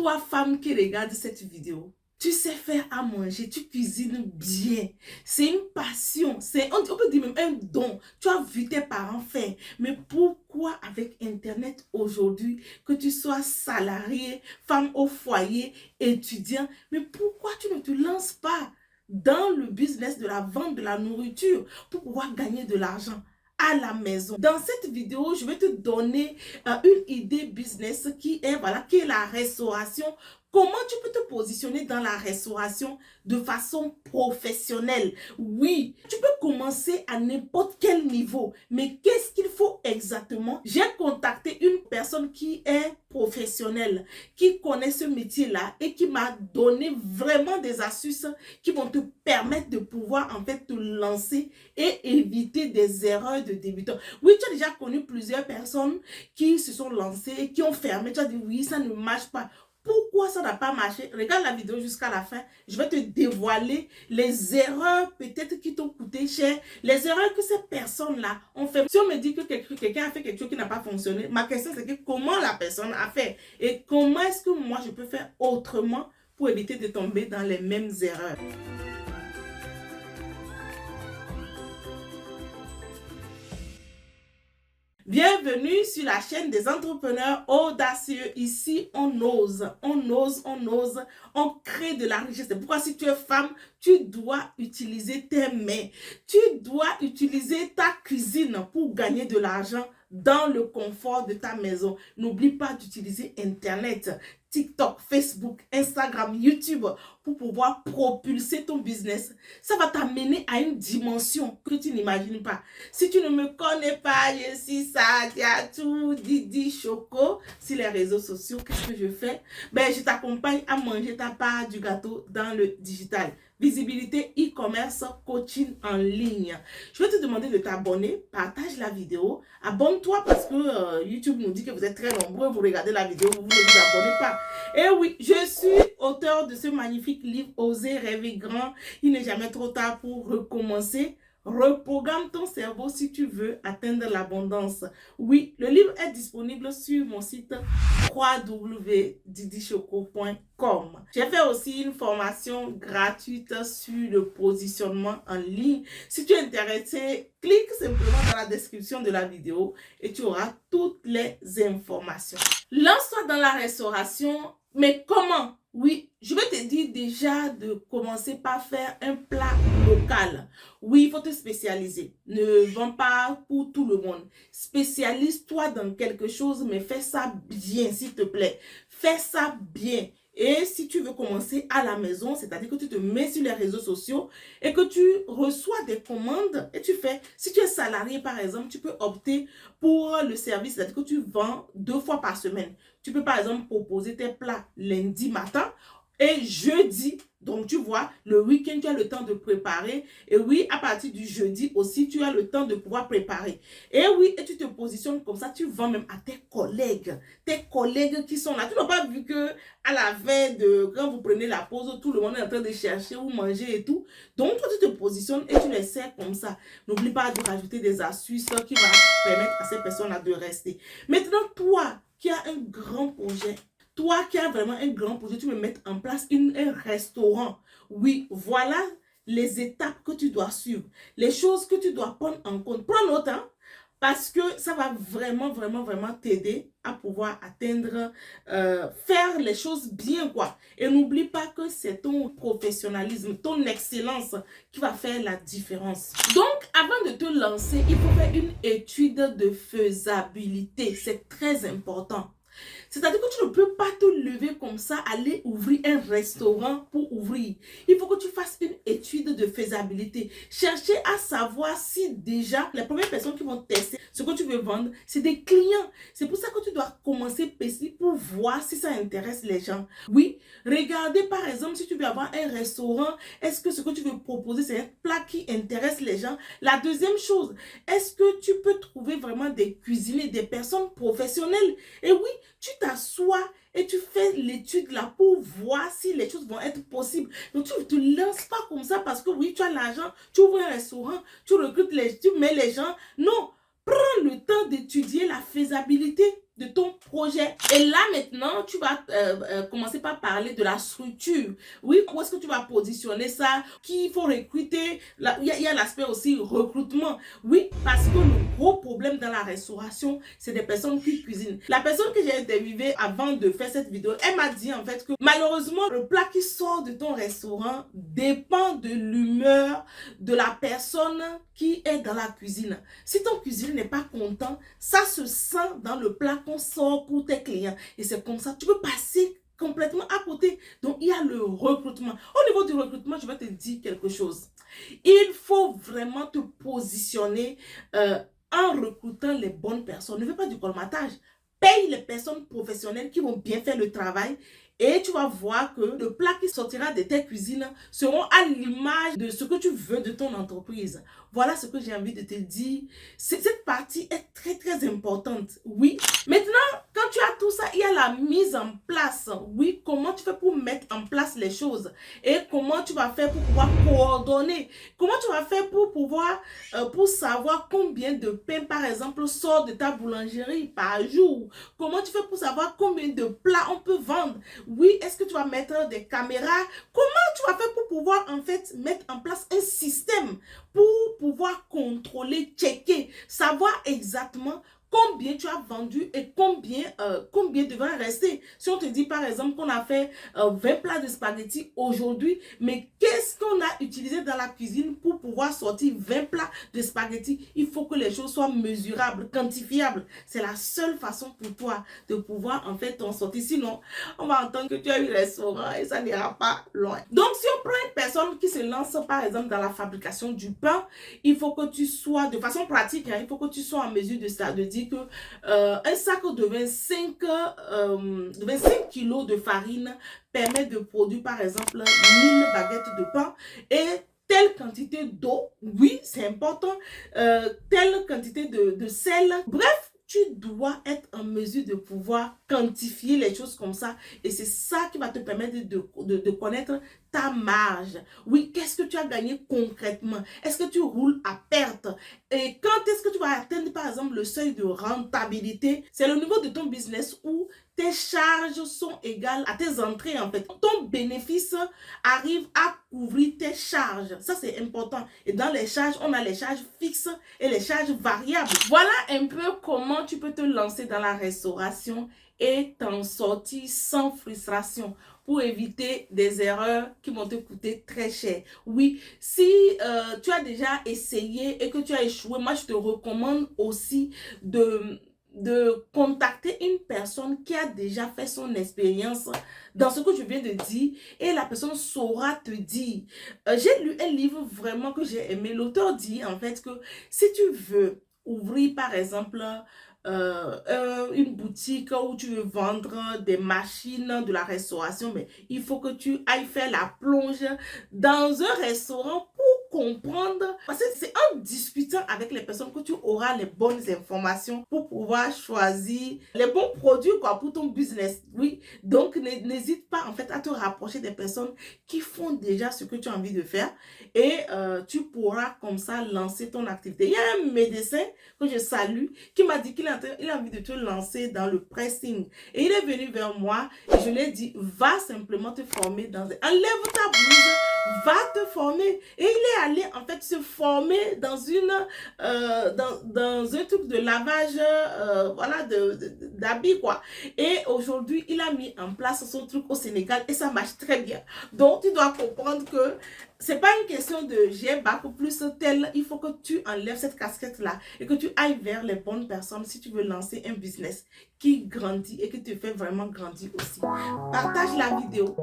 Toi, femme qui regarde cette vidéo, tu sais faire à manger, tu cuisines bien. C'est une passion, on peut dire même un don. Tu as vu tes parents faire. Mais pourquoi avec Internet aujourd'hui, que tu sois salarié, femme au foyer, étudiant, mais pourquoi tu ne te lances pas dans le business de la vente de la nourriture pour pouvoir gagner de l'argent à la maison? Dans cette vidéo, je vais te donner une idée business qui est la restauration. Comment tu peux te positionner dans la restauration de façon professionnelle? Oui, tu peux commencer à n'importe quel niveau, mais qu'est-ce qu'il faut exactement? J'ai contacté une personne qui est professionnelle, qui connaît ce métier-là et qui m'a donné vraiment des astuces qui vont te permettre de pouvoir en fait te lancer et éviter des erreurs de débutant. Oui, tu as déjà connu plusieurs personnes qui se sont lancées et qui ont fermé. Tu as dit oui, ça ne marche pas. Pourquoi ça n'a pas marché? Regarde la vidéo jusqu'à la fin. Je vais te dévoiler les erreurs peut-être qui t'ont coûté cher, les erreurs que ces personnes-là ont fait. Si on me dit que quelqu'un a fait quelque chose qui n'a pas fonctionné, ma question c'est que comment la personne a fait et comment est-ce que moi je peux faire autrement pour éviter de tomber dans les mêmes erreurs. Bienvenue sur la chaîne des entrepreneurs audacieux. Ici, on ose, on crée de la richesse. C'est pourquoi si tu es femme, tu dois utiliser tes mains. Tu dois utiliser ta cuisine pour gagner de l'argent dans le confort de ta maison. N'oublie pas d'utiliser Internet, TikTok, Facebook, Instagram, YouTube pour pouvoir propulser ton business. Ça va t'amener à une dimension que tu n'imagines pas. Si tu ne me connais pas, je suis Sadiatou Didi Choco sur les réseaux sociaux. Qu'est-ce que je fais? Ben, je t'accompagne à manger ta part du gâteau dans le digital. Visibilité, e-commerce, coaching en ligne. Je vais te demander de t'abonner, partage la vidéo, abonne-toi parce que YouTube nous dit que vous êtes très nombreux, vous regardez la vidéo, vous ne vous abonnez pas. Et oui, je suis auteur de ce magnifique livre Oser rêver grand. Il n'est jamais trop tard pour recommencer. Reprogramme ton cerveau si tu veux atteindre l'abondance. Oui, le livre est disponible sur mon site www.didichoco.com. J'ai fait aussi une formation gratuite sur le positionnement en ligne. Si tu es intéressé, clique simplement dans la description de la vidéo et tu auras toutes les informations. Lance-toi dans la restauration, mais comment? Oui, je vais te dire déjà de commencer par faire un plat local. Oui, il faut te spécialiser. Ne vends pas pour tout le monde. Spécialise-toi dans quelque chose, mais fais ça bien, s'il te plaît. Fais ça bien. Et si tu veux commencer à la maison, c'est-à-dire que tu te mets sur les réseaux sociaux et que tu reçois des commandes et tu fais, si tu es salarié par exemple, tu peux opter pour le service, c'est-à-dire que tu vends 2 fois par semaine. Tu peux par exemple proposer tes plats lundi matin et jeudi. Donc, tu vois, le week-end, tu as le temps de préparer. Et oui, à partir du jeudi aussi, tu as le temps de pouvoir préparer. Et oui, et tu te positionnes comme ça, tu vends même à tes collègues qui sont là. Tu n'as pas vu que à la veille de, quand vous prenez la pause, tout le monde est en train de chercher où manger et tout. Donc, toi, tu te positionnes et tu les sers comme ça. N'oublie pas de rajouter des astuces qui vont permettre à ces personnes-là de rester. Maintenant, toi qui as un grand projet, toi qui as vraiment un grand projet, tu veux mettre en place un restaurant. Oui, voilà les étapes que tu dois suivre. Les choses que tu dois prendre en compte. Prends note, hein, parce que ça va vraiment t'aider à pouvoir atteindre, faire les choses bien, quoi. Et n'oublie pas que c'est ton professionnalisme, ton excellence qui va faire la différence. Donc, avant de te lancer, il faut faire une étude de faisabilité. C'est très important. C'est-à-dire que tu ne peux pas te lever comme ça, aller ouvrir un restaurant pour ouvrir. Il faut que tu fasses une étude de faisabilité. Chercher à savoir si déjà les premières personnes qui vont tester ce que tu veux vendre, c'est des clients. C'est pour ça que tu dois commencer petit pour voir si ça intéresse les gens. Oui, regardez par exemple si tu veux avoir un restaurant, est-ce que ce que tu veux proposer, c'est un plat qui intéresse les gens? La deuxième chose, est-ce que tu peux trouver vraiment des cuisiniers, des personnes professionnelles? Et oui, tu t'assois et tu fais l'étude là pour voir si les choses vont être possibles. Donc, tu ne te lances pas comme ça parce que oui, tu as l'argent, tu ouvres un restaurant, tu recrutes tu mets les gens. Non, prends le temps d'étudier la faisabilité. de ton projet. Et là, maintenant, tu vas commencer par parler de la structure. Oui, où est-ce que tu vas positionner ça? Qui il faut recruter? Il y a l'aspect aussi recrutement. Oui, parce que le gros problème dans la restauration, c'est des personnes qui cuisinent. La personne que j'ai interviewée avant de faire cette vidéo, elle m'a dit en fait que malheureusement, le plat qui sort de ton restaurant dépend de l'humeur de la personne qui est dans la cuisine. Si ton cuisinier n'est pas content, ça se sent dans le plat qu'on sort pour tes clients. Et c'est comme ça, tu peux passer complètement à côté. Donc, il y a le recrutement. Au niveau du recrutement, je vais te dire quelque chose. Il faut vraiment te positionner en recrutant les bonnes personnes. Ne fais pas du colmatage. Paye les personnes professionnelles qui vont bien faire le travail et tu vas voir que le plat qui sortira de tes cuisines seront à l'image de ce que tu veux de ton entreprise. Voilà ce que j'ai envie de te dire. Cette partie est très très importante. Oui. Maintenant, quand tu as tout ça, il y a la mise en place. Oui, comment tu fais pour mettre en place les choses et comment tu vas faire pour pouvoir coordonner. Comment tu vas faire pour pouvoir, pour savoir combien de pain, par exemple, sort de ta boulangerie par jour. Comment tu fais pour savoir combien de plats on peut vendre. Oui, est-ce que tu vas mettre des caméras? Comment tu vas faire pour pouvoir, en fait, mettre en place un système pour pouvoir contrôler, checker, savoir exactement combien tu as vendu et combien devrait rester. Si on te dit par exemple qu'on a fait 20 plats de spaghettis aujourd'hui, mais qu'est-ce qu'on a utilisé dans la cuisine pour pouvoir sortir 20 plats de spaghettis? Il faut que les choses soient mesurables, quantifiables. C'est la seule façon pour toi de pouvoir en fait en sortir. Sinon, on va entendre que tu as eu restaurant et ça n'ira pas loin. Donc, si on prend une personne qui se lance par exemple dans la fabrication du pain, il faut que tu sois, de façon pratique, il faut que tu sois en mesure de dire que un sac de 25 kilos de farine permet de produire par exemple 1000 baguettes de pain et telle quantité d'eau, oui, c'est important, telle quantité de sel. Bref, tu dois être en mesure de pouvoir quantifier les choses comme ça. Et c'est ça qui va te permettre de connaître ta marge. Oui, qu'est-ce que tu as gagné concrètement? Est-ce que tu roules à perte? Et quand est-ce que tu vas atteindre, par exemple, le seuil de rentabilité? C'est le niveau de ton business où tes charges sont égales à tes entrées, en fait. Ton bénéfice arrive à couvrir tes charges. Ça, c'est important. Et dans les charges, on a les charges fixes et les charges variables. Voilà un peu comment tu peux te lancer dans la restauration et t'en sortir sans frustration pour éviter des erreurs qui vont te coûter très cher. Oui, si tu as déjà essayé et que tu as échoué, moi je te recommande aussi de contacter une personne qui a déjà fait son expérience dans ce que je viens de dire et la personne saura te dire. J'ai lu un livre vraiment que j'ai aimé. L'auteur dit en fait que si tu veux ouvrir par exemple une boutique où tu veux vendre des machines de la restauration, mais il faut que tu ailles faire la plonge dans un restaurant pour comprendre, parce que c'est en discutant avec les personnes que tu auras les bonnes informations pour pouvoir choisir les bons produits quoi, pour ton business. Oui, donc n'hésite pas en fait à te rapprocher des personnes qui font déjà ce que tu as envie de faire et tu pourras comme ça lancer ton activité. Il y a un médecin que je salue qui m'a dit qu'il a envie de te lancer dans le pressing et il est venu vers moi et je lui ai dit va simplement te former dans enlève ta blouse, va te former. Et il est allé en fait se former dans dans un truc de lavage voilà d'habits quoi. Et aujourd'hui il a mis en place son truc au Sénégal et ça marche très bien. Donc tu dois comprendre que c'est pas une question de j'ai bac ou plus tel, il faut que tu enlèves cette casquette là et que tu ailles vers les bonnes personnes si tu veux lancer un business qui grandit et qui te fait vraiment grandir aussi. Partage la vidéo.